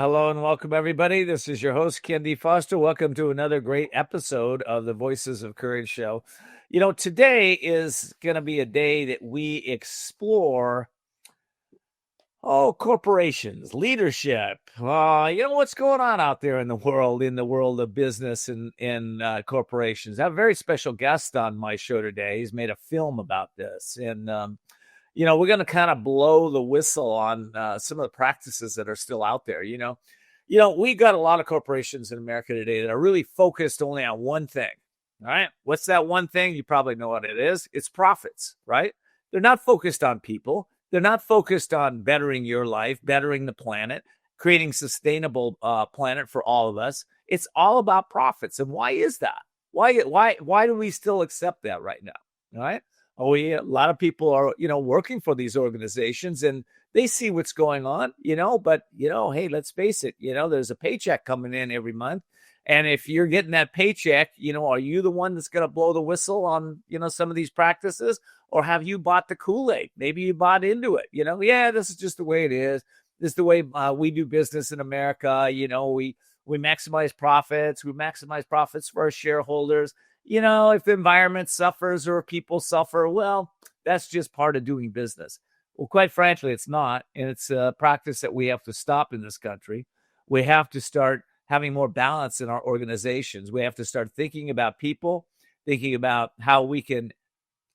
Hello and welcome, everybody. This is your host, Ken D. Foster. Welcome to another great episode of the Voices of Courage show. You know, today is going to be a day that we explore, corporations, leadership. What's going on out there in the world of business and corporations. I have a very special guest on my show today. He's made a film about this. And, we're going to kind of blow the whistle on some of the practices that are still out there. We got a lot of corporations in America today that are really focused only on one thing. All right. What's that one thing? You probably know what it is. It's profits, right? They're not focused on people. They're not focused on bettering your life, bettering the planet, creating sustainable planet for all of us. It's all about profits. And why is that? Why do we still accept that right now? All right. A lot of people are, working for these organizations and they see what's going on, but, hey, let's face it, there's a paycheck coming in every month. And if you're getting that paycheck, are you the one that's going to blow the whistle on, some of these practices? Or have you bought the Kool-Aid? Maybe you bought into it, this is just the way it is. This is the way we do business in America. We maximize profits. We maximize profits for our shareholders. If the environment suffers or people suffer, well, that's just part of doing business. Well, quite frankly, it's not. And it's a practice that we have to stop in this country. We have to start having more balance in our organizations. We have to start thinking about people, thinking about how we can,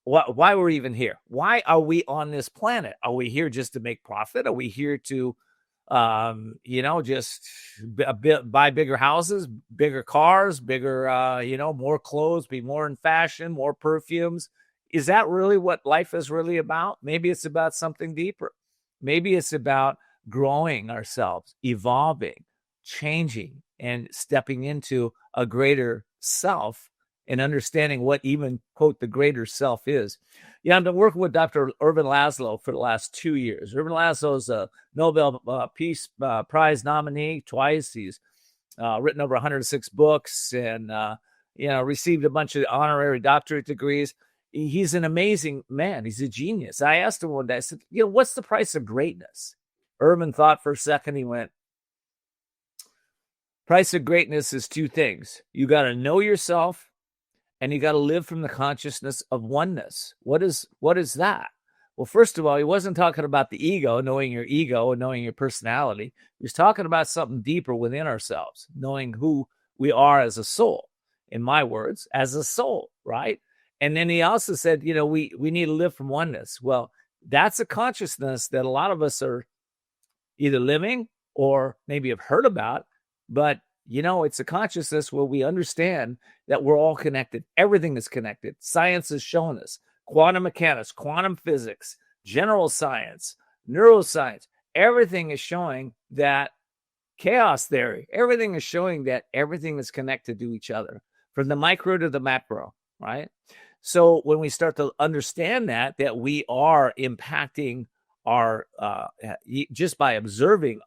why we're even here. Why are we on this planet? Are we here just to make profit? Are we here to just buy bigger houses, bigger cars, bigger, more clothes, be more in fashion, more perfumes? Is that really what life is really about? Maybe it's about something deeper. Maybe it's about growing ourselves, evolving, changing, and stepping into a greater self and understanding what even, quote, the greater self is. I've been working with Dr. Ervin Laszlo for the last 2 years. Ervin Laszlo is a Nobel Peace Prize nominee twice. He's written over 106 books and, received a bunch of honorary doctorate degrees. He's an amazing man. He's a genius. I asked him one day, I said, what's the price of greatness? Ervin thought for a second. He went, price of greatness is two things. You got to know yourself, and you got to live from the consciousness of oneness. What is that? Well, first of all, he wasn't talking about the ego and knowing your personality. He was talking about something deeper within ourselves, knowing who we are as a soul. In my words, as a soul, right? And then he also said, we need to live from oneness. Well, that's a consciousness that a lot of us are either living or maybe have heard about, but it's a consciousness where we understand that we're all connected. Everything is connected. Science has shown us. Quantum mechanics, quantum physics, general science, neuroscience, everything is showing that chaos theory, everything is showing that everything is connected to each other from the micro to the macro, right? So when we start to understand that we are impacting our, just by observing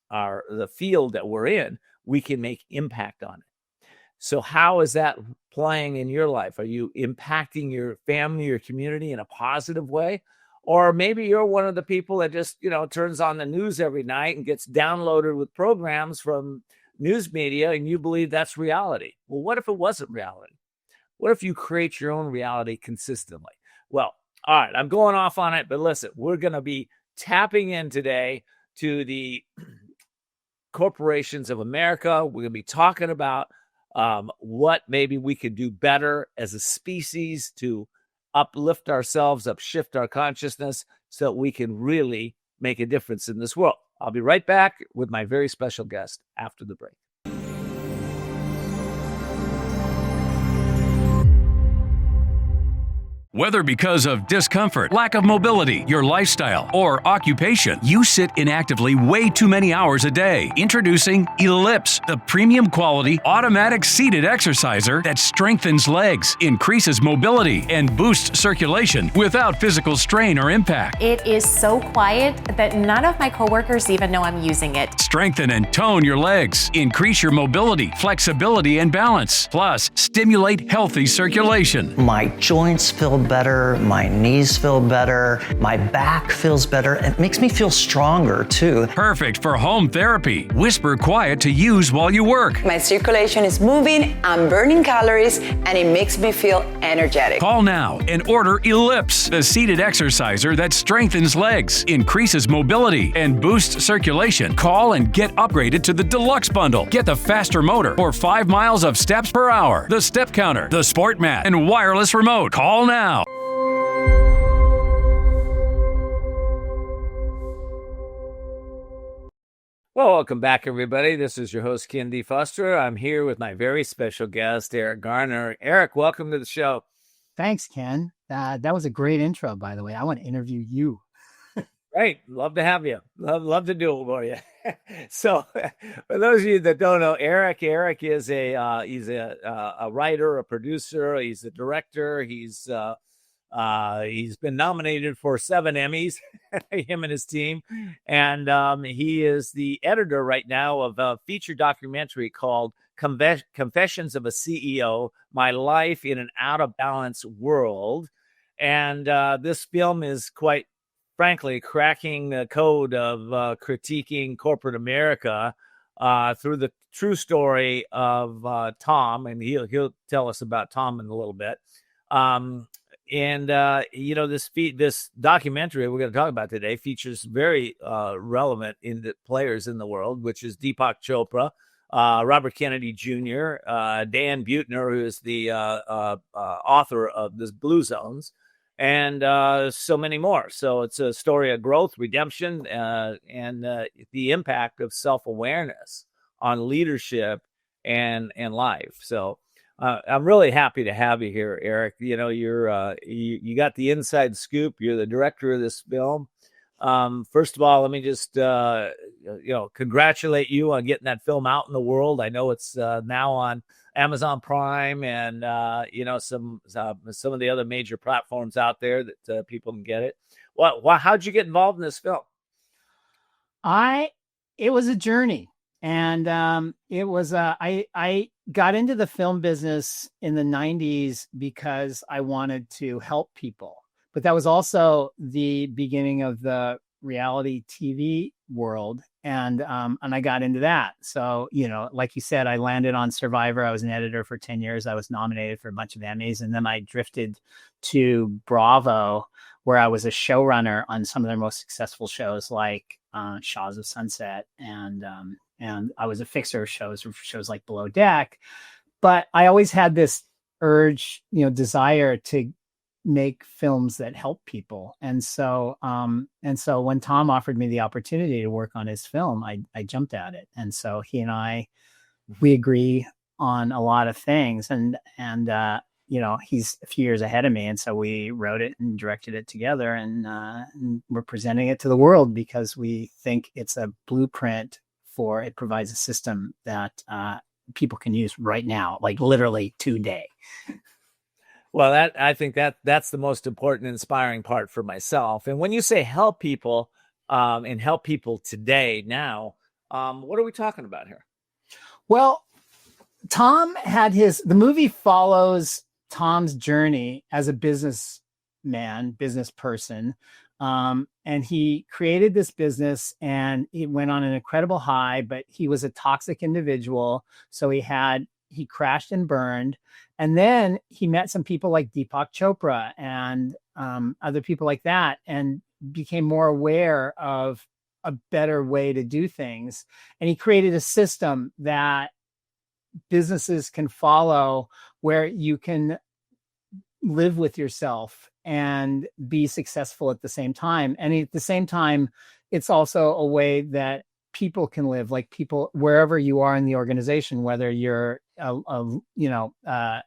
the field that we're in, we can make impact on it. So how is that playing in your life? Are you impacting your family, your community in a positive way? Or maybe you're one of the people that just, turns on the news every night and gets downloaded with programs from news media and you believe that's reality. Well, what if it wasn't reality? What if you create your own reality consistently? Well, all right, I'm going off on it, but listen, we're going to be tapping in today to the corporations of America. We're going to be talking about what maybe we could do better as a species to uplift ourselves, upshift our consciousness so that we can really make a difference in this world. I'll be right back with my very special guest after the break. Whether because of discomfort, lack of mobility, your lifestyle, or occupation, you sit inactively way too many hours a day. Introducing Ellipse, the premium quality automatic seated exerciser that strengthens legs, increases mobility, and boosts circulation without physical strain or impact. It is so quiet that none of my coworkers even know I'm using it. Strengthen and tone your legs, increase your mobility, flexibility, and balance. Plus, stimulate healthy circulation. My joints feel better, my knees feel better, my back feels better. It makes me feel stronger too. Perfect for home therapy. Whisper quiet to use while you work. My circulation is moving, I'm burning calories, and it makes me feel energetic. Call now and order Ellipse, the seated exerciser that strengthens legs, increases mobility, and boosts circulation. Call and get upgraded to the Deluxe Bundle. Get the faster motor or 5 miles of steps per hour, the step counter, the sport mat, and wireless remote. Call now. Well, welcome back, everybody. This is your host, Ken D. Foster. I'm here with my very special guest, Eric Gardner. Eric, welcome to the show. Thanks, Ken. That was a great intro, by the way. I want to interview you. Great. Love to have you. Love to do it for you. So for those of you that don't know, Eric is he's a writer, a producer. He's a director. He's been nominated for 7 Emmys, him and his team. And he is the editor right now of a feature documentary called Confessions of a CEO, My Life in an Out of Balance World. And this film is quite frankly cracking the code of critiquing corporate America through the true story of Tom. And he'll tell us about Tom in a little bit. This documentary we're going to talk about today features very relevant players in the world, which is Deepak Chopra, Robert Kennedy Jr., Dan Buettner, who is the author of the Blue Zones, and so many more. So it's a story of growth, redemption, and the impact of self-awareness on leadership and life. So I'm really happy to have you here, Eric. You know, you got the inside scoop. You're the director of this film. First of all, let me just congratulate you on getting that film out in the world. I know it's now on Amazon Prime and some of the other major platforms out there that people can get it. How'd you get involved in this film? It was a journey, and I got into the film business in the 90s because I wanted to help people. But that was also the beginning of the reality TV world. And I got into that. So, like you said, I landed on Survivor. I was an editor for 10 years. I was nominated for a bunch of Emmys. And then I drifted to Bravo, where I was a showrunner on some of their most successful shows like Shaws of Sunset. And I was a fixer of shows like Below Deck. But I always had this urge, desire to make films that help people. And so when Tom offered me the opportunity to work on his film, I jumped at it. And so he and we agree on a lot of things, and he's a few years ahead of me. And so we wrote it and directed it together, and we're presenting it to the world because we think it's a blueprint it provides a system that people can use right now, like literally today. Well, I think that's the most important, inspiring part for myself. And when you say help people and help people today, now, what are we talking about here? Well, Tom had the movie follows Tom's journey as a business person. And he created this business and he went on an incredible high, but he was a toxic individual. So he crashed and burned. And then he met some people like Deepak Chopra and other people like that, and became more aware of a better way to do things. And he created a system that businesses can follow, where you can live with yourself and be successful at the same time. And at the same time, it's also a way that people can live, like people wherever you are in the organization, whether you're a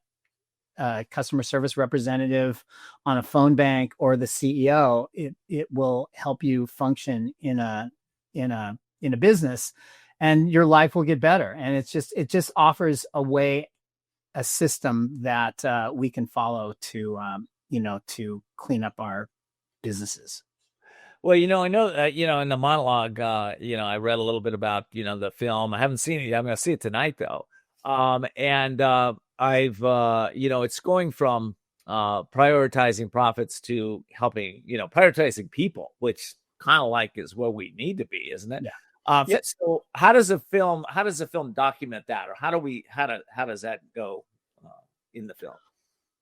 customer service representative on a phone bank or the CEO, it will help you function in a business, and your life will get better. And it just offers a system that we can follow to clean up our businesses. Well, I know that, in the monologue, I read a little bit about, the film. I haven't seen it yet. I'm going to see it tonight, though. I've, it's going from prioritizing profits to helping, prioritizing people, which kind of like is where we need to be, isn't it? Yeah. So how does a film document that, or how does that go in the film?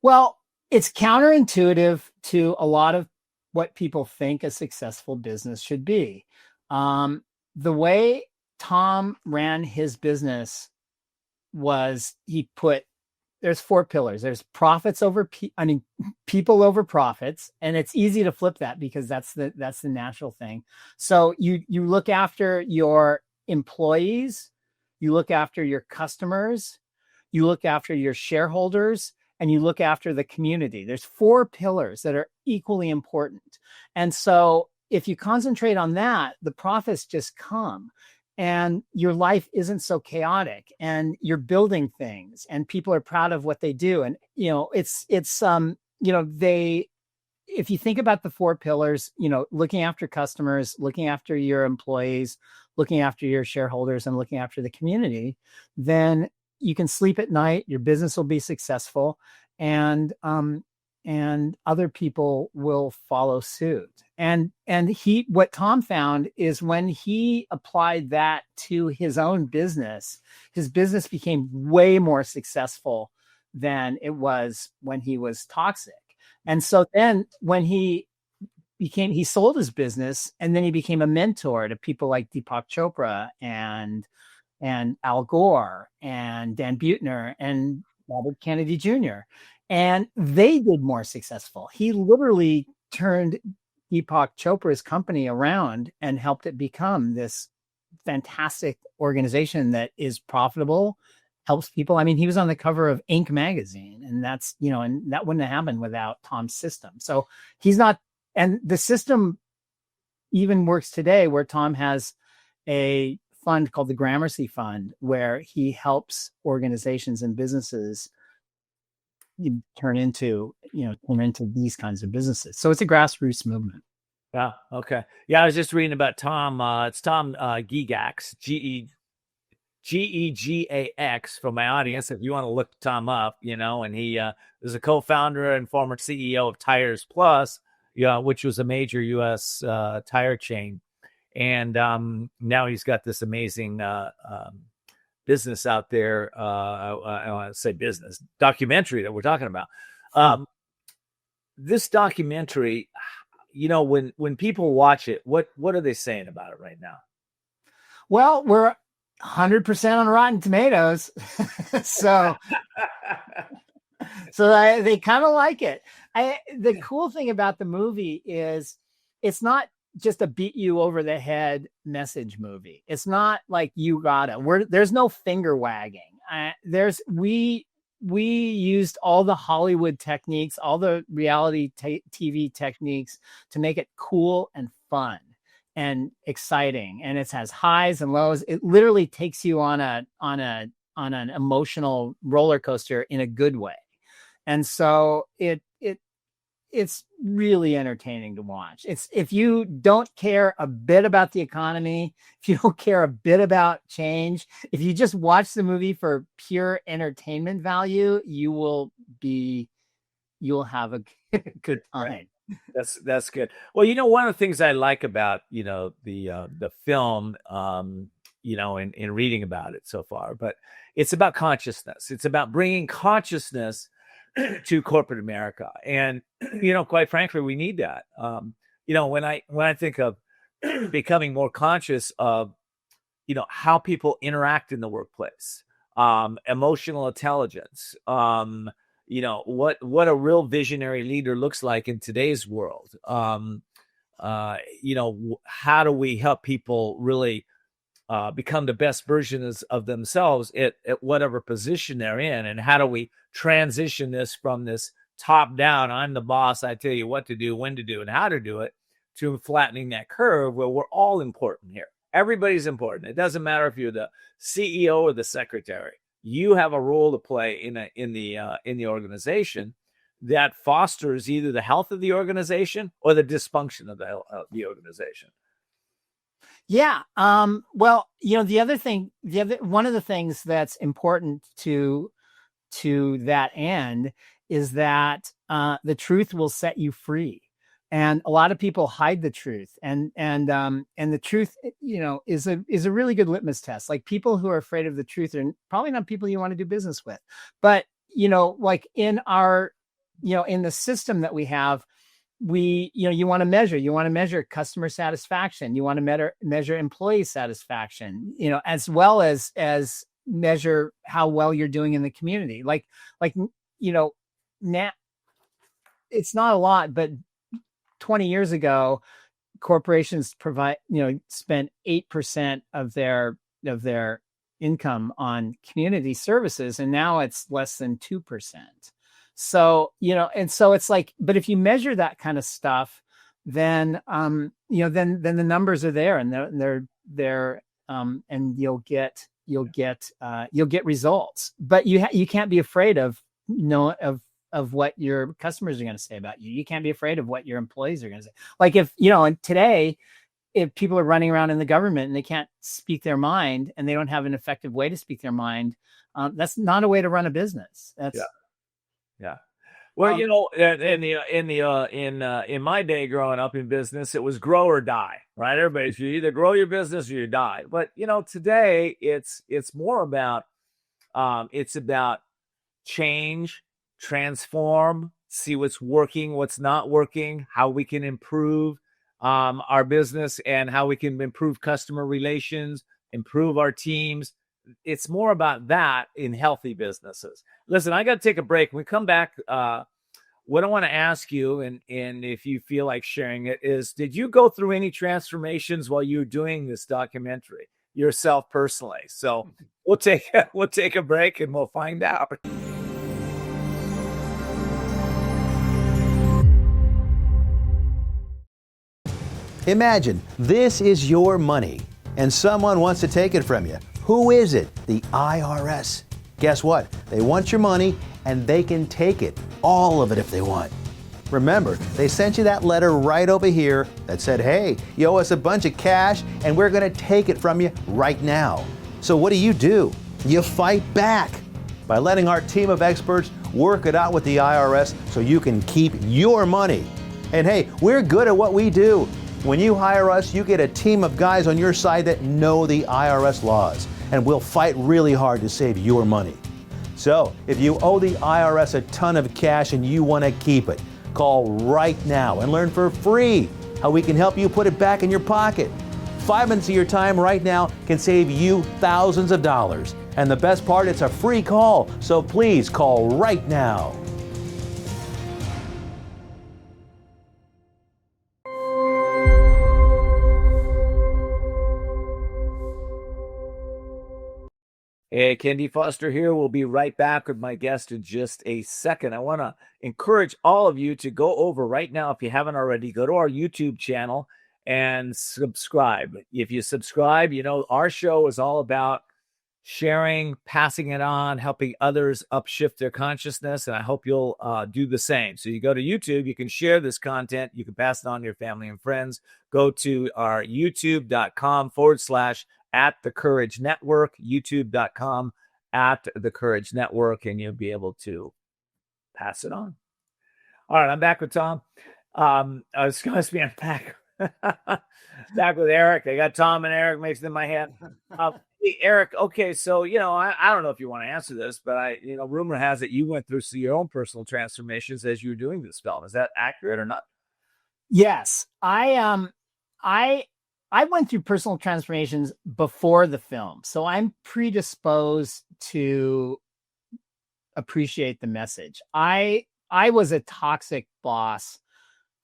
Well, it's counterintuitive to a lot of what people think a successful business should be. The way Tom ran his business was there's 4 pillars. There's profits over people over profits, and it's easy to flip that because that's the natural thing. So you look after your employees, you look after your customers, you look after your shareholders, and you look after the community. There's 4 pillars that are equally important. And so if you concentrate on that, the profits just come. And your life isn't so chaotic, and you're building things, and people are proud of what they do. And, if you think about the 4 pillars, looking after customers, looking after your employees, looking after your shareholders, and looking after the community, then you can sleep at night, your business will be successful, and other people will follow suit. And what Tom found is when he applied that to his own business, his business became way more successful than it was when he was toxic. And so then when he sold his business, and then he became a mentor to people like Deepak Chopra and Al Gore and Dan Buettner and Robert Kennedy Jr. And they did more successful. He literally turned Deepak Chopra's company around and helped it become this fantastic organization that is profitable, helps people. I mean, he was on the cover of Inc. magazine, and that's, and that wouldn't have happened without Tom's system. So and the system even works today, where Tom has a fund called the Gramercy Fund, where he helps organizations and businesses turn into these kinds of businesses. So it's a grassroots movement. Yeah. Okay. Yeah. I was just reading about Tom. It's Tom Gegax, Gegax for my audience. If you want to look Tom up, and he is a co-founder and former CEO of Tires Plus, which was a major U.S. tire chain. And now he's got this amazing business out there. I want to say business documentary that we're talking about. This documentary, when people watch it, what are they saying about it right now? Well, we're 100% on Rotten Tomatoes, so they kind of like it. The cool thing about the movie is it's not just a beat you over the head message movie. It's not like there's no finger wagging. We used all the Hollywood techniques, all the reality TV techniques to make it cool and fun and exciting. And it has highs and lows. It literally takes you on an emotional roller coaster in a good way. And so it's really entertaining to watch. If you don't care a bit about the economy, if you don't care a bit about change, if you just watch the movie for pure entertainment value, you'll have a good time. That's good. Well, one of the things I like about, the film, in reading about it so far, but it's about consciousness. It's about bringing consciousness to corporate America. And, quite frankly, we need that. When I think of becoming more conscious of, how people interact in the workplace, emotional intelligence, what a real visionary leader looks like in today's world. How do we help people really become the best versions of themselves at whatever position they're in? And how do we transition this from this top down, I'm the boss, I tell you what to do, when to do, and how to do it, to flattening that curve where we're all important here. Everybody's important. It doesn't matter if you're the CEO or the secretary. You have a role to play in the organization that fosters either the health of the organization or the dysfunction of the organization. Yeah. Well, one of the things that's important to that end is that the truth will set you free. And a lot of people hide the truth, and the truth, is a really good litmus test. Like, people who are afraid of the truth are probably not people you want to do business with. But like in our, in the system that we have, you want to measure customer satisfaction, you want to measure employee satisfaction, as well as measure how well you're doing in the community. Now it's not a lot, but 20 years ago, corporations spent 8% of their income on community services, and now it's less than 2%. So, and so it's like, but if you measure that kind of stuff, then then the numbers are there, and they're and you'll get results. But you can't be afraid of what your customers are going to say about you. You can't be afraid of what your employees are going to say. Like, if, and today, if people are running around in the government and they can't speak their mind, and they don't have an effective way to speak their mind, that's not a way to run a business. That's yeah. Well, in my day growing up in business, it was grow or die, right? Everybody, you either grow your business or you die. But today it's more about it's about change, transform, see what's working, what's not working, how we can improve our business, and how we can improve customer relations, improve our teams. It's more about that in healthy businesses. Listen, I got to take a break. When we come back, what I want to ask you, and if you feel like sharing it, is, did you go through any transformations while you were doing this documentary yourself personally? So we'll take a break and we'll find out. Imagine this is your money and someone wants to take it from you. Who is it? The IRS. Guess what? They want your money, and they can take it, all of it if they want. Remember, they sent you that letter right over here that said, hey, you owe us a bunch of cash and we're going to take it from you right now. So what do? You fight back by letting our team of experts work it out with the IRS so you can keep your money. And hey, we're good at what we do. When you hire us, you get a team of guys on your side that know the IRS laws, and we'll fight really hard to save your money. So, if you owe the IRS a ton of cash and you want to keep it, call right now and learn for free how we can help you put it back in your pocket. 5 minutes of your time right now can save you thousands of dollars. And the best part, it's a free call, so please call right now. Hey, Kendi Foster here. We'll be right back with my guest in just a second. I want to encourage all of you to go over right now, if you haven't already, go to our YouTube channel and subscribe. If you subscribe, our show is all about sharing, passing it on, helping others upshift their consciousness, and I hope you'll do the same. So you go to YouTube, you can share this content, you can pass it on to your family and friends. Go to our youtube.com/@the-Courage-Network, youtube.com/@the-Courage-Network, and you'll be able to pass it on. All right, I'm back with Tom. I was going to be back with Eric. I got Tom and Eric mixed in my head. Hey, Eric, okay, so, I don't know if you want to answer this, but rumor has it you went through your own personal transformations as you were doing this film. Is that accurate or not? Yes, I went through personal transformations before the film, so I'm predisposed to appreciate the message. I was a toxic boss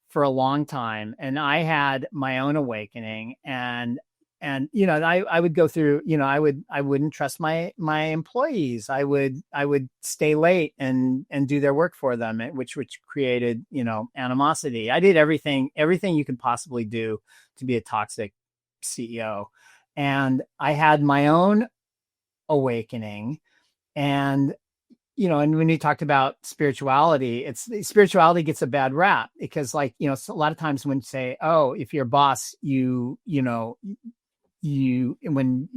for a long time, and I had my own awakening, and I would go through, I wouldn't trust my employees. I would stay late and do their work for them, which created, animosity. I did everything you could possibly do to be a toxic CEO. And I had my own awakening, and and when you talked about spirituality, spirituality gets a bad rap because, a lot of times when you say, oh, if you're a boss, when you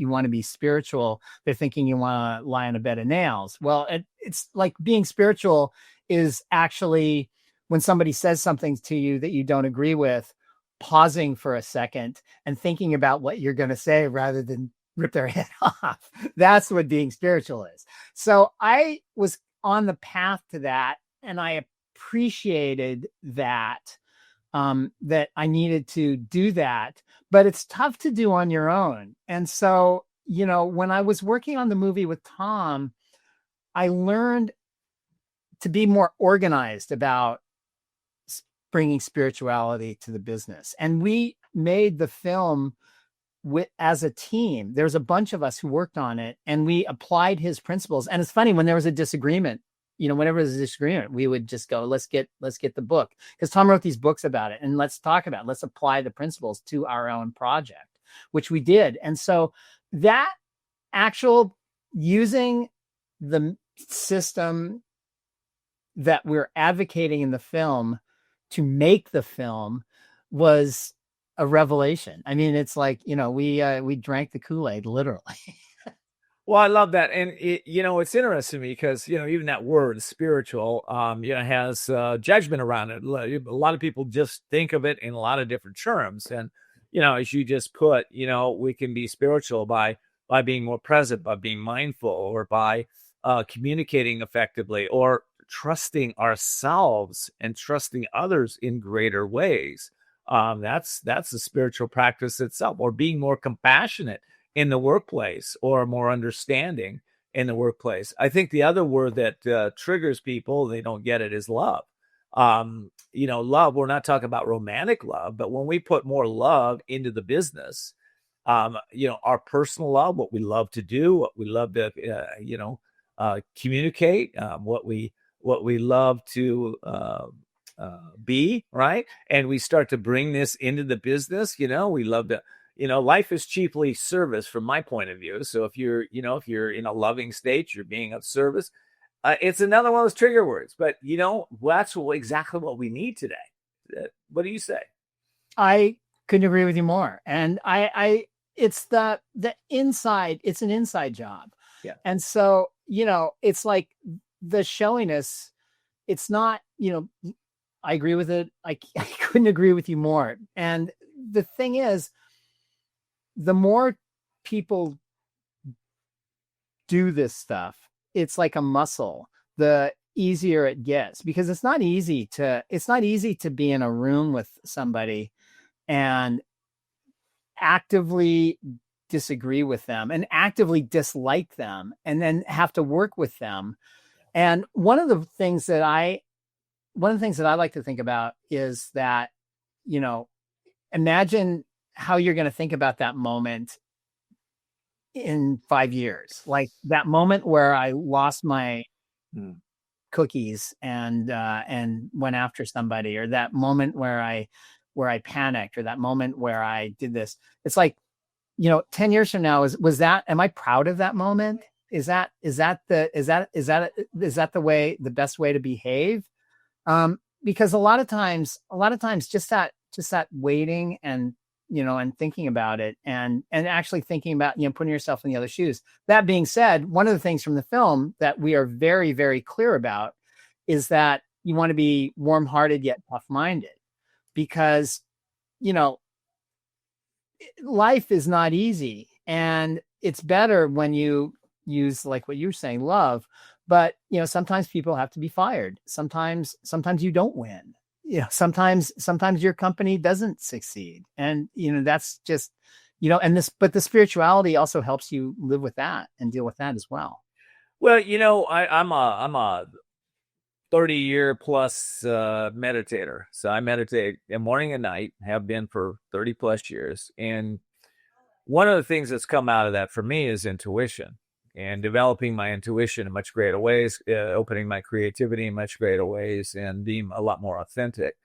want to be spiritual, they're thinking you want to lie on a bed of nails. Well, it's like being spiritual is actually when somebody says something to you that you don't agree with, pausing for a second and thinking about what you're going to say rather than rip their head off. That's what being spiritual is. So I was on the path to that, and I appreciated that, that I needed to do that, but it's tough to do on your own. And so, when I was working on the movie with Tom, I learned to be more organized about bringing spirituality to the business. And we made the film as a team. There's a bunch of us who worked on it, and we applied his principles. And it's funny, when there was a disagreement, whenever there's a disagreement, we would just go, let's get the book, because Tom wrote these books about it, and let's talk about it. Let's apply the principles to our own project, which we did. And so that actual using the system that we're advocating in the film to make the film was a revelation. I mean, it's like, we drank the Kool-Aid, literally. Well, I love that. And it's interesting to me because, even that word spiritual, has judgment around it. A lot of people just think of it in a lot of different terms. And, as you just put, we can be spiritual by being more present, by being mindful, or by communicating effectively, or trusting ourselves and trusting others in greater ways. That's a spiritual practice itself, or being more compassionate in the workplace, or more understanding in the workplace. I think the other word that triggers people, they don't get it, is love. Love, we're not talking about romantic love, but when we put more love into the business, our personal love, what we love to do, what we love to, communicate, what we love to be, right? And we start to bring this into the business. We love to, life is chiefly service from my point of view. So if you're in a loving state, you're being of service. It's another one of those trigger words, but that's exactly what we need today. What do you say? I couldn't agree with you more. And it's the inside, it's an inside job. Yeah. And so, it's like the showiness, it's not, I agree with it. I couldn't agree with you more. And the thing is, the more people do this stuff, it's like a muscle, the easier it gets, because it's not easy to be in a room with somebody and actively disagree with them and actively dislike them and then have to work with them. And one of the things that I like to think about is that, imagine how you're going to think about that moment in 5 years, like that moment where I lost my cookies and went after somebody, or that moment where I panicked, or that moment where I did this. It's like, 10 years from now, am I proud of that moment? Is that the best way to behave? Because a lot of times just that waiting and, and thinking about it and actually thinking about, putting yourself in the other shoes. That being said, one of the things from the film that we are very, very clear about is that you want to be warm-hearted yet tough-minded, because, life is not easy, and it's better when you use, like what you were saying, love. But, sometimes people have to be fired. Sometimes you don't win. Sometimes your company doesn't succeed. And, that's just, but the spirituality also helps you live with that and deal with that as well. Well, I'm a 30-year plus meditator. So I meditate morning and night, have been for 30 plus years. And one of the things that's come out of that for me is intuition, and developing my intuition in much greater ways, opening my creativity in much greater ways, and being a lot more authentic.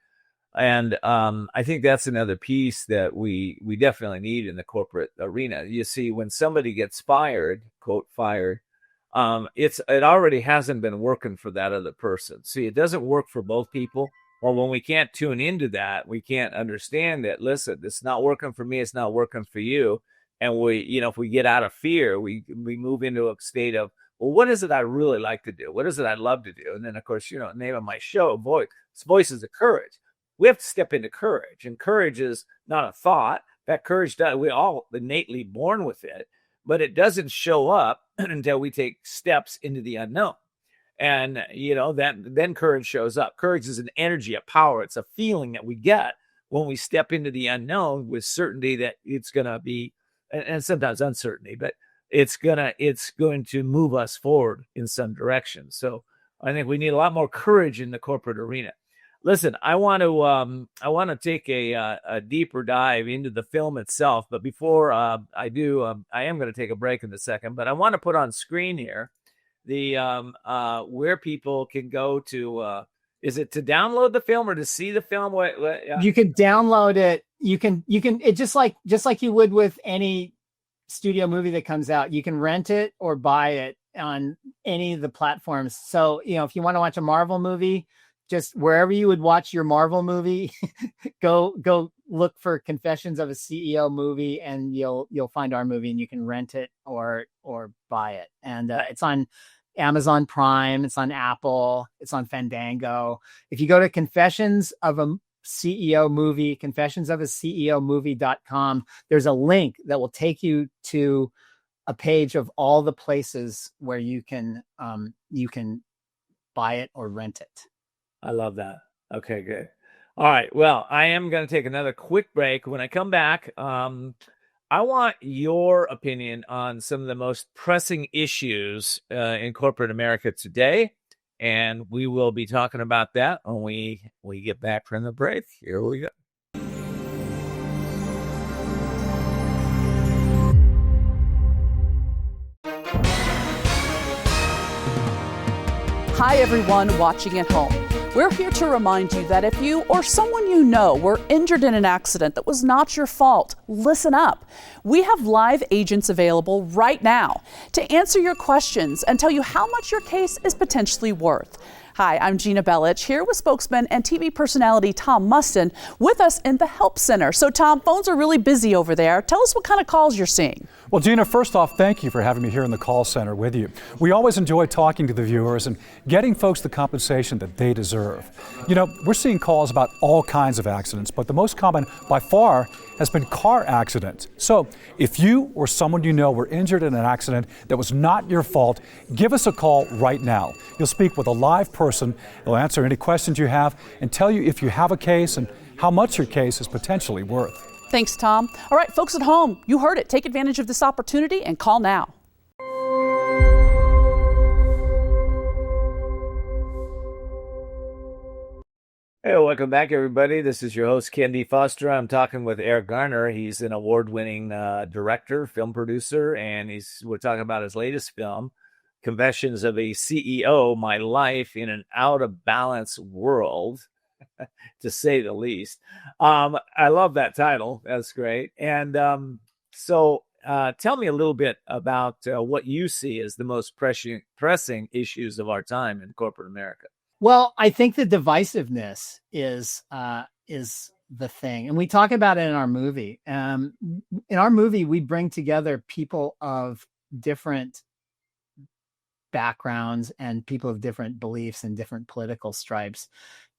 And I think that's another piece that we definitely need in the corporate arena. You see, when somebody gets fired, quote, fired, it already hasn't been working for that other person. See, it doesn't work for both people. Well, when we can't tune into that, we can't understand that, listen, it's not working for me, it's not working for you. And we, if we get out of fear, we move into a state of well, what is it I really like to do? What is it I love to do? And then, of course, name of my show, Voices of Courage. We have to step into courage, and courage is not a thought. That courage, we all innately born with it, but it doesn't show up until we take steps into the unknown. And, then courage shows up. Courage is an energy, a power. It's a feeling that we get when we step into the unknown with certainty that it's going to be, and sometimes uncertainty, but it's going to move us forward in some direction. So I think we need a lot more courage in the corporate arena. Listen, I want to take a deeper dive into the film itself, but before I do, I am going to take a break in a second. But I want to put on screen here the where people can go to. Is it to download the film or to see the film? You can download it. You can it just like you would with any studio movie that comes out. You can rent it or buy it on any of the platforms. So if you want to watch a Marvel movie, just wherever you would watch your Marvel movie, go look for Confessions of a CEO movie, and you'll find our movie, and you can rent it or buy it. And it's on Amazon Prime, it's on Apple, it's on Fandango. If you go to Confessions of a CEO movie, confessionsofaceomovie.com, there's a link that will take you to a page of all the places where you can buy it or rent it. I love that. Okay, good. All right. Well, I am going to take another quick break. When I come back, I want your opinion on some of the most pressing issues in corporate America today. And we will be talking about that when we get back from the break. Here we go. Hi, everyone watching at home. We're here to remind you that if you or someone you know were injured in an accident that was not your fault, listen up. We have live agents available right now to answer your questions and tell you how much your case is potentially worth. Hi, I'm Gina Bellich, here with spokesman and TV personality Tom Mustin with us in the Help Center. So Tom, phones are really busy over there. Tell us what kind of calls you're seeing. Well, Gina, first off, thank you for having me here in the call center with you. We always enjoy talking to the viewers and getting folks the compensation that they deserve. We're seeing calls about all kinds of accidents, but the most common by far has been car accidents. So if you or someone you know were injured in an accident that was not your fault, give us a call right now. You'll speak with a live person. They'll answer any questions you have and tell you if you have a case and how much your case is potentially worth. Thanks, Tom. All right, folks at home, you heard it. Take advantage of this opportunity and call now. Hey, welcome back, everybody. This is your host, Ken D. Foster. I'm talking with Eric Gardner. He's an award-winning director, film producer, and we're talking about his latest film, Confessions of a CEO, My Life in an Out-of-Balance World, to say the least. I love that title. That's great. And so tell me a little bit about what you see as the most pressing issues of our time in corporate America. Well, I think the divisiveness is the thing, and we talk about it in our movie. In our movie, we bring together people of different backgrounds and people of different beliefs and different political stripes,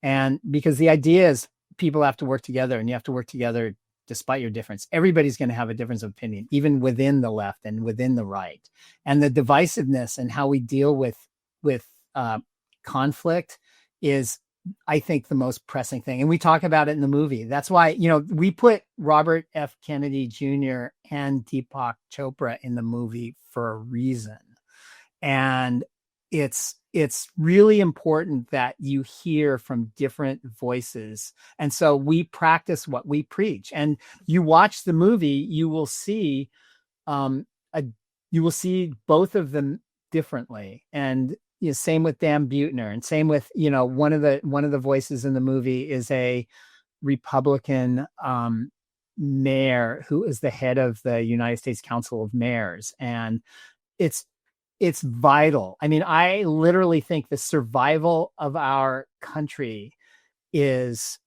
and because the idea is people have to work together, and you have to work together despite your difference. Everybody's going to have a difference of opinion, even within the left and within the right, and the divisiveness and how we deal with conflict is, I think, the most pressing thing. And we talk about it in the movie. That's why, we put Robert F. Kennedy Jr. and Deepak Chopra in the movie for a reason. And it's really important that you hear from different voices. And so we practice what we preach. And you watch the movie, you will see both of them differently. And same with Dan Buettner, and same with, one of the voices in the movie is a Republican mayor who is the head of the United States Council of Mayors. And it's vital. I mean, I literally think the survival of our country is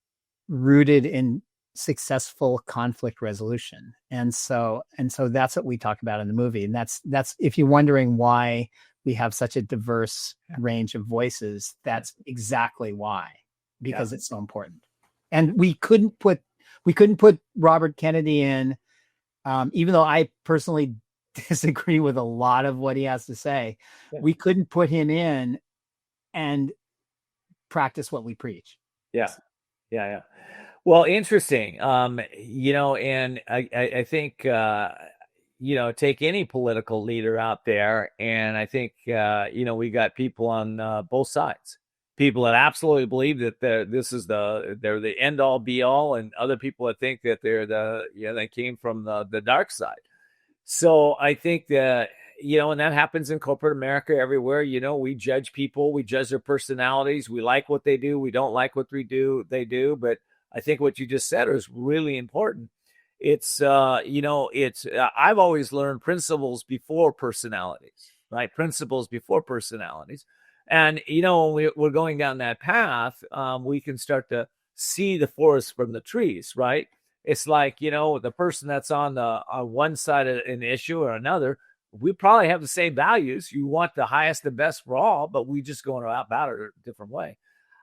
rooted in successful conflict resolution. And so that's what we talk about in the movie. And that's if you're wondering why we have such a diverse range of voices. That's exactly why, because it's so important. And we couldn't put Robert Kennedy in, even though I personally disagree with a lot of what he has to say. We couldn't put him in and practice what we preach. Yeah. Well, interesting. You know, and I think, you know, take any political leader out there, and I think, you know, we got people on both sides. People that absolutely believe that they're the end all be all, and other people that think that they came from the dark side. So I think that, you know, and that happens in corporate America everywhere. You know, we judge people, we judge their personalities, we like what they do, we don't like what they do. But I think what you just said is really important. It's, you know, I've always learned principles before personalities, right? Principles before personalities. And, you know, when we're going down that path, we can start to see the forest from the trees, right? It's like, you know, the person that's on one side of an issue or another, we probably have the same values. You want the highest and best for all, but we just go about it a different way.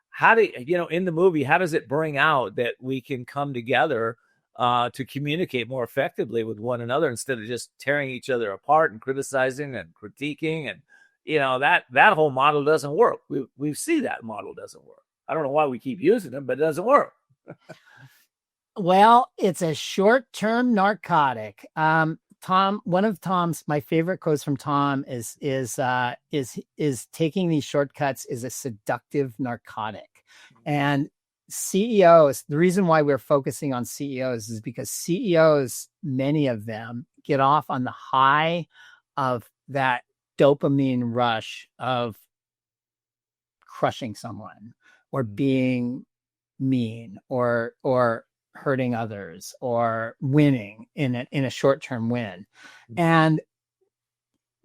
How do you know, in the movie, how does it bring out that we can come together to communicate more effectively with one another instead of just tearing each other apart and criticizing and critiquing? And, you know, that whole model doesn't work. We see that model doesn't work. I don't know why we keep using them, but it doesn't work. Well, it's a short-term narcotic. Tom, one of my favorite quotes from Tom is taking these shortcuts is a seductive narcotic. And CEOs, the reason why we're focusing on CEOs is because CEOs, many of them, get off on the high of that dopamine rush of crushing someone or being mean or hurting others or winning in a short-term win. And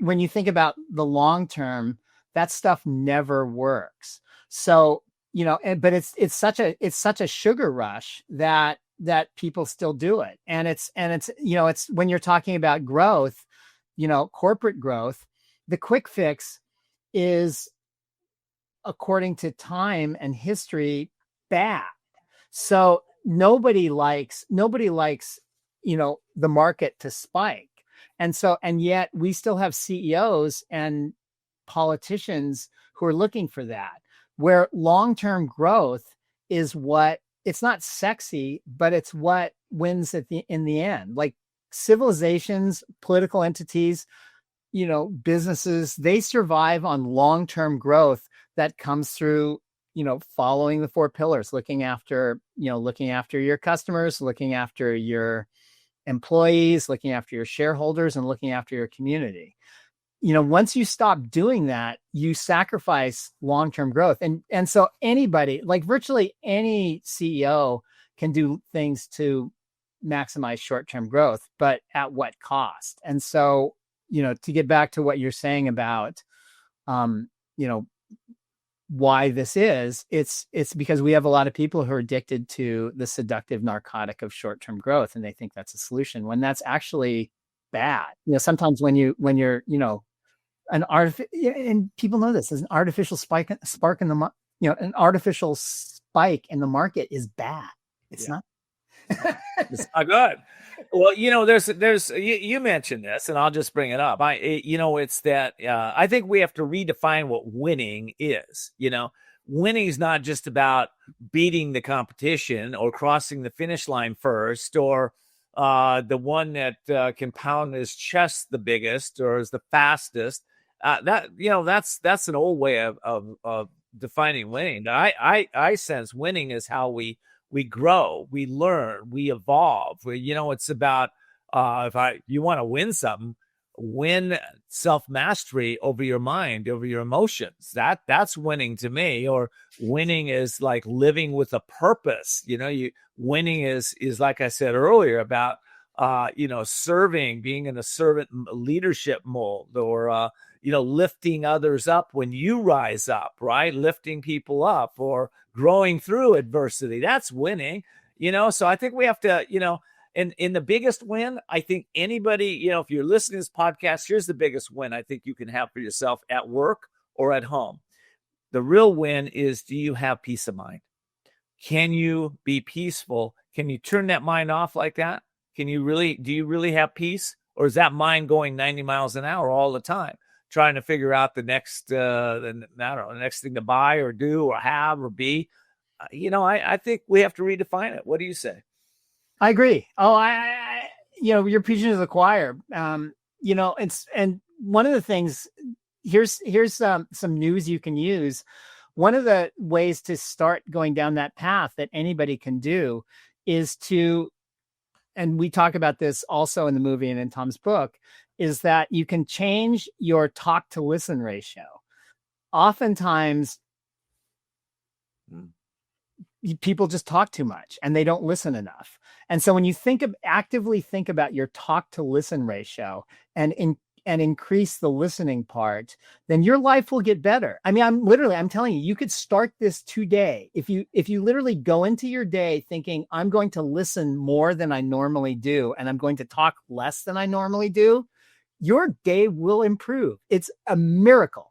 when you think about the long term, that stuff never works. So, you know, but it's such a sugar rush that people still do it. And it's, you know, it's when you're talking about growth, you know, corporate growth, the quick fix is, according to time and history, bad. So nobody likes, you know, the market to spike. And yet we still have CEOs and politicians who are looking for that, where long-term growth is it's not sexy, but it's what wins in the end. Like civilizations, political entities, you know, businesses, they survive on long-term growth that comes through, you know, following the 4 pillars, looking after your customers, looking after your employees, looking after your shareholders, and looking after your community. You know, once you stop doing that, you sacrifice long-term growth. And so anybody, like virtually any CEO, can do things to maximize short-term growth, but at what cost? And so, you know, to get back to what you're saying about, you know, why this is, it's because we have a lot of people who are addicted to the seductive narcotic of short-term growth, and they think that's a solution when that's actually bad. You know, sometimes when you're, you know, and people know this, there's an artificial spark in the, you know, an artificial spike in the market is bad. It's not. It's not good. Well, you know, there's you mentioned this, and I'll just bring it up. You know, it's that I think we have to redefine what winning is. You know, winning is not just about beating the competition or crossing the finish line first, or the one that can pound his chest the biggest or is the fastest. That, you know, that's an old way of defining winning. I sense winning is how we grow, we learn, we evolve. You know, it's about you want to win something, win self-mastery over your mind, over your emotions. That's winning to me. Or winning is like living with a purpose. You know, winning is like I said earlier about you know, serving, being in a servant leadership mold, or you know, lifting others up when you rise up, right? Lifting people up or growing through adversity. That's winning, you know? So I think we have to, you know, And in the biggest win, I think anybody, if you're listening to this podcast, here's the biggest win I think you can have for yourself at work or at home. The real win is, do you have peace of mind? Can you be peaceful? Can you turn that mind off like that? Do you really have peace? Or is that mind going 90 miles an hour all the time, trying to figure out the next thing to buy or do or have or be? I think we have to redefine it. What do you say? I agree. Oh, you're preaching to the choir. And one of the things, here's some news you can use. One of the ways to start going down that path that anybody can do is to, and we talk about this also in the movie and in Tom's book, is that you can change your talk to listen ratio. Oftentimes, people just talk too much and they don't listen enough. And so when you actively think about your talk to listen ratio and increase the listening part, then your life will get better. I mean, I'm telling you, you could start this today. If you literally go into your day thinking, I'm going to listen more than I normally do, and I'm going to talk less than I normally do, your day will improve. It's a miracle.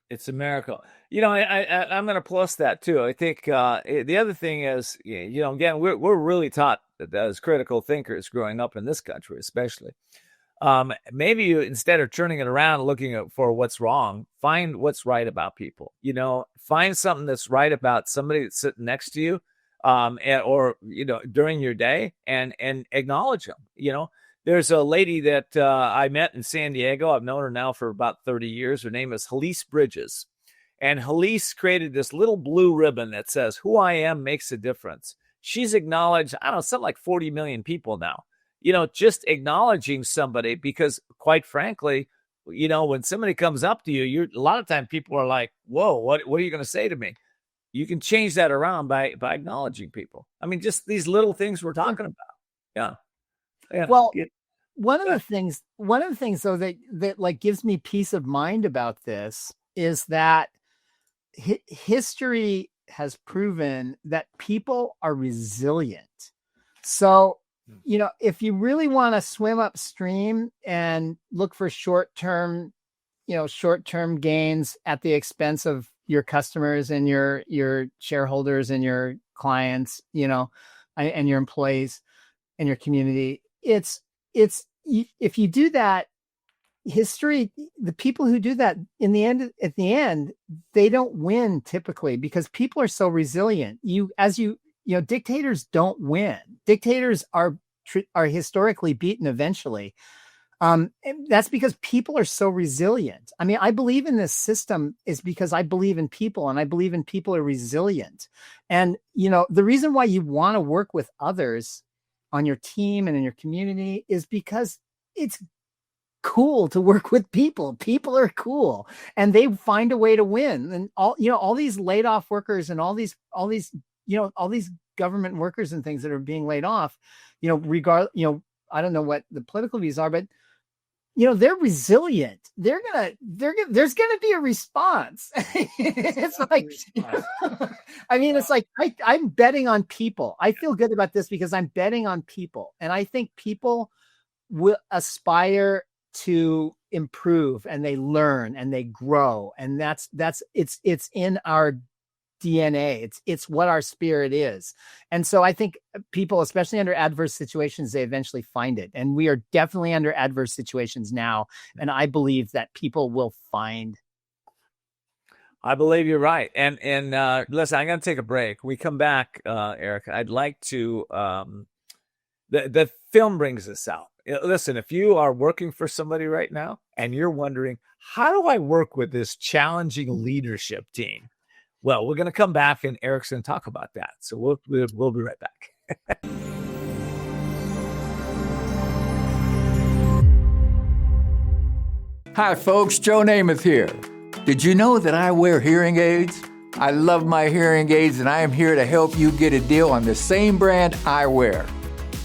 It's a miracle. I'm going to plus that too. I think the other thing is, again, we're really taught that as critical thinkers growing up in this country, especially. Maybe you, instead of turning it around, looking for what's wrong, find what's right about people. Find something that's right about somebody that's sitting next to you, or during your day, and acknowledge them. There's a lady that I met in San Diego. I've known her now for about 30 years. Her name is Halise Bridges. And Halise created this little blue ribbon that says, "Who I am makes a difference." She's acknowledged, something like 40 million people now. Just acknowledging somebody, because quite frankly, when somebody comes up to you, a lot of times people are like, whoa, what are you going to say to me? You can change that around by acknowledging people. I mean, just these little things we're talking about. Yeah. Well, one of the things though, that like gives me peace of mind about this is that history has proven that people are resilient. So, if you really want to swim upstream and look for short-term gains at the expense of your customers and your shareholders and your clients, and your employees and your community, it's if you do that, the people who do that at the end, they don't win typically, because people are so resilient. Dictators don't win. Dictators are historically beaten eventually. And that's because people are so resilient. I mean, I believe in this system is because I believe in people, and I believe in people are resilient. And, the reason why you want to work with others on your team and in your community is because it's cool to work with people. People are cool, and they find a way to win. And all these laid off workers and all these government workers and things that are being laid off, I don't know what the political views are, but they're resilient. There's gonna be a response. It's like, it's like I'm betting on people. I feel good about this because I'm betting on people, and I think people will aspire to improve, and they learn and they grow, and it's in our DNA. It's what our spirit is. And so I think people, especially under adverse situations, they eventually find it. And we are definitely under adverse situations now. And I believe that people will find. I believe you're right. And listen, I'm going to take a break. We come back, Eric. I'd like to, the film brings this out. Listen, if you are working for somebody right now and you're wondering, how do I work with this challenging leadership team? Well, we're going to come back, and Eric's going to talk about that. So we'll be right back. Hi, folks. Joe Namath here. Did you know that I wear hearing aids? I love my hearing aids, and I am here to help you get a deal on the same brand I wear.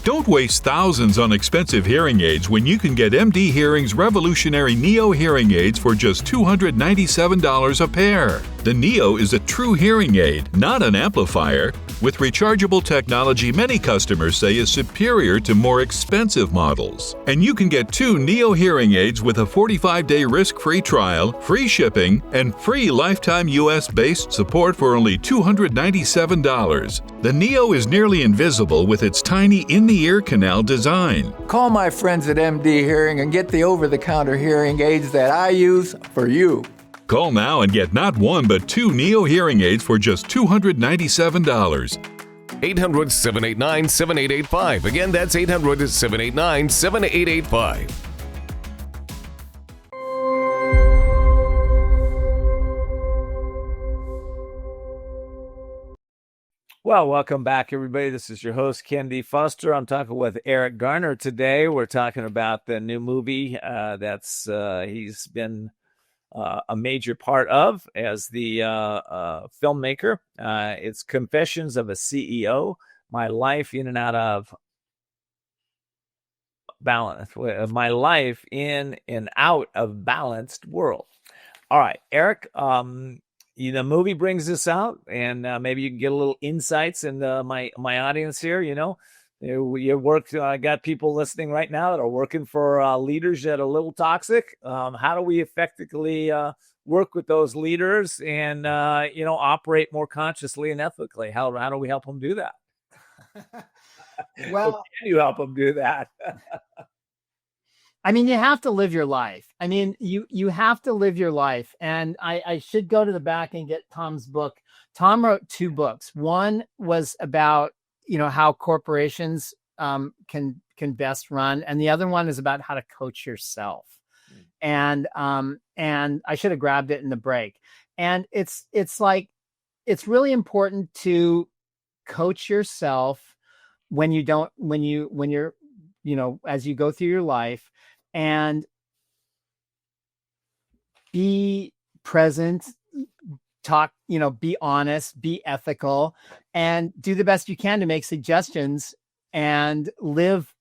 Don't waste thousands on expensive hearing aids when you can get MD Hearing's revolutionary Neo hearing aids for just $297 a pair. The Neo is a true hearing aid, not an amplifier. with rechargeable technology many customers say is superior to more expensive models. And you can get 2 Neo hearing aids with a 45-day risk-free trial, free shipping, and free lifetime US-based support for only $297. The Neo is nearly invisible with its tiny in-the-ear canal design. Call my friends at MD Hearing and get the over-the-counter hearing aids that I use for you. Call now and get not 1 but 2 Neo hearing aids for just $297. 800-789-7885. Again, that's 800-789-7885. Well, welcome back, everybody. This is your host, Ken D. Foster. I'm talking with Eric Gardner today. We're talking about the new movie that's he's been a major part of as the filmmaker. It's Confessions of a CEO, My Life in and Out of Balance, My Life in and Out of Balanced World. All right, Eric, the movie brings this out, and maybe you can get a little insights into my audience here. You work. I got people listening right now that are working for leaders that are a little toxic. How do we effectively work with those leaders and operate more consciously and ethically? How do we help them do that? Well, can you help them do that? I mean, you have to live your life. I mean, you have to live your life. And I should go to the back and get Tom's book. Tom wrote 2 books. One was about, how corporations can best run. And the other one is about how to coach yourself. And I should have grabbed it in the break. And it's really important to coach yourself when you're, as you go through your life, and be present, talk, be honest, be ethical, and do the best you can to make suggestions and live,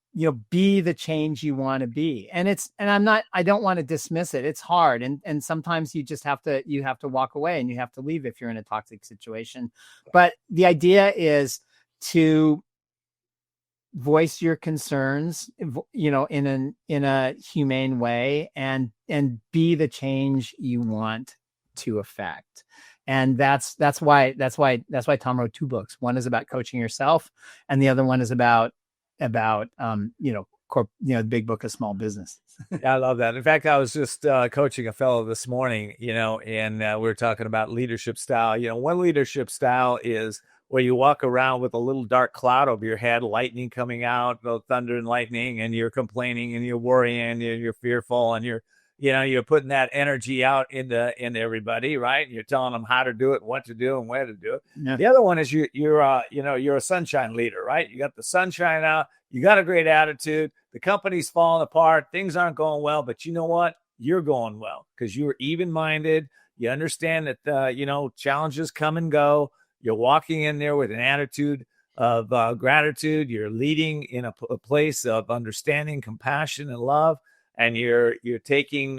be the change you want to be. And I don't want to dismiss it. It's hard. And sometimes you just have to walk away and you have to leave if you're in a toxic situation. But the idea is to voice your concerns, in a humane way, and be the change you want to affect. And that's why Tom wrote 2 books. One is about coaching yourself, and the other one is about the big book of small business. Yeah, I love that. In fact, I was just coaching a fellow this morning, and we were talking about leadership style. One leadership style is where you walk around with a little dark cloud over your head, lightning coming out, the thunder and lightning, and you're complaining and you're worrying and you're fearful and you're putting that energy out into everybody, right? You're telling them how to do it, what to do, and where to do it. Yeah. The other one is you're a sunshine leader, right? You got the sunshine out, you got a great attitude, the company's falling apart, things aren't going well, but you know what? You're going well because you're even-minded. You understand that challenges come and go. You're walking in there with an attitude of gratitude. You're leading in a place of understanding, compassion, and love. And you're taking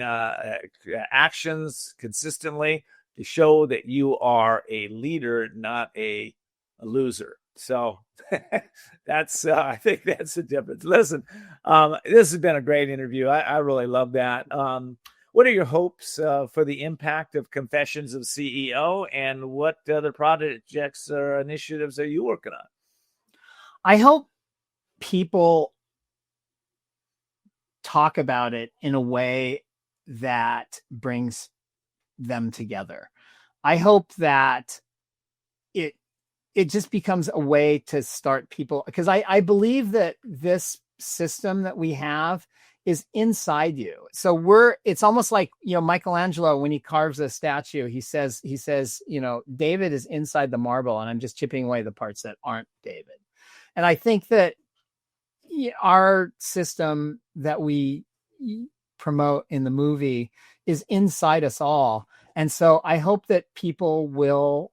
actions consistently to show that you are a leader, not a loser. So that's I think that's the difference. Listen, this has been a great interview. I really love that. What are your hopes for the impact of Confessions of CEO, and what other projects or initiatives are you working on? I hope people talk about it in a way that brings them together. I hope that it just becomes a way to start people, because I believe that this system that we have is inside you. So it's almost like, Michelangelo, when he carves a statue, he says, David is inside the marble and I'm just chipping away the parts that aren't David. And I think that our system that we promote in the movie is inside us all. And so I hope that people will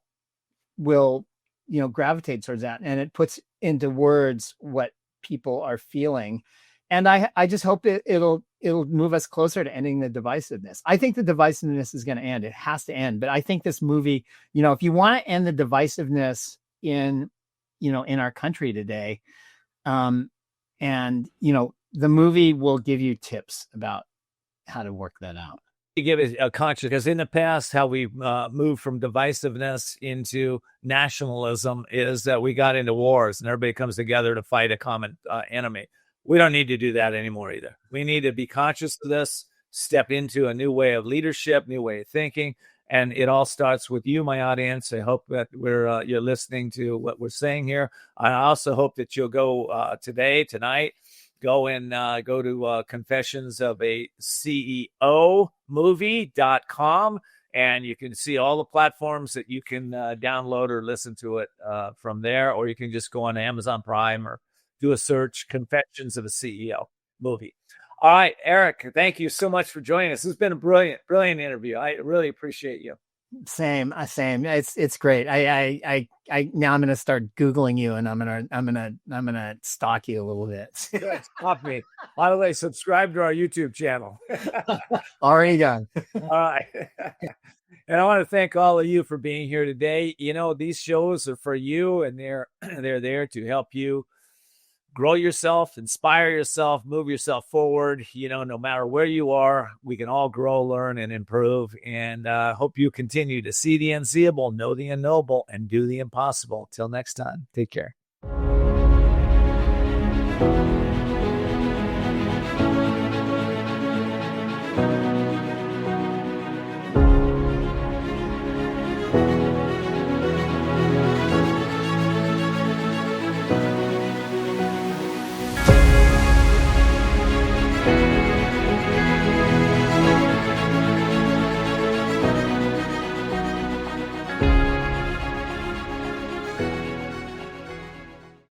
gravitate towards that, and it puts into words what people are feeling. And I just hope it'll move us closer to ending the divisiveness. I think the divisiveness is going to end. It has to end. But I think this movie, if you want to end the divisiveness in in our country today. And, the movie will give you tips about how to work that out. To give it a conscious, because in the past, how we moved from divisiveness into nationalism is that we got into wars and everybody comes together to fight a common enemy. We don't need to do that anymore either. We need to be conscious of this, step into a new way of leadership, new way of thinking. And it all starts with you, my audience. I hope that you're listening to what we're saying here. I also hope that you'll go tonight, go to Confessions of a CEO movie.com, and you can see all the platforms that you can download or listen to it from there, or you can just go on Amazon Prime or do a search, Confessions of a CEO movie. All right, Eric, thank you so much for joining us. This has been a brilliant interview. I really appreciate you. Same. It's great. I now I'm going to start Googling you, and I'm going to stalk you a little bit. Good. Stop me. By the way, subscribe to our YouTube channel. Already done. All right. And I want to thank all of you for being here today. These shows are for you, and they're there to help you grow yourself, inspire yourself, move yourself forward. No matter where you are, we can all grow, learn, and improve. And hope you continue to see the unseeable, know the unknowable, and do the impossible. Till next time, take care.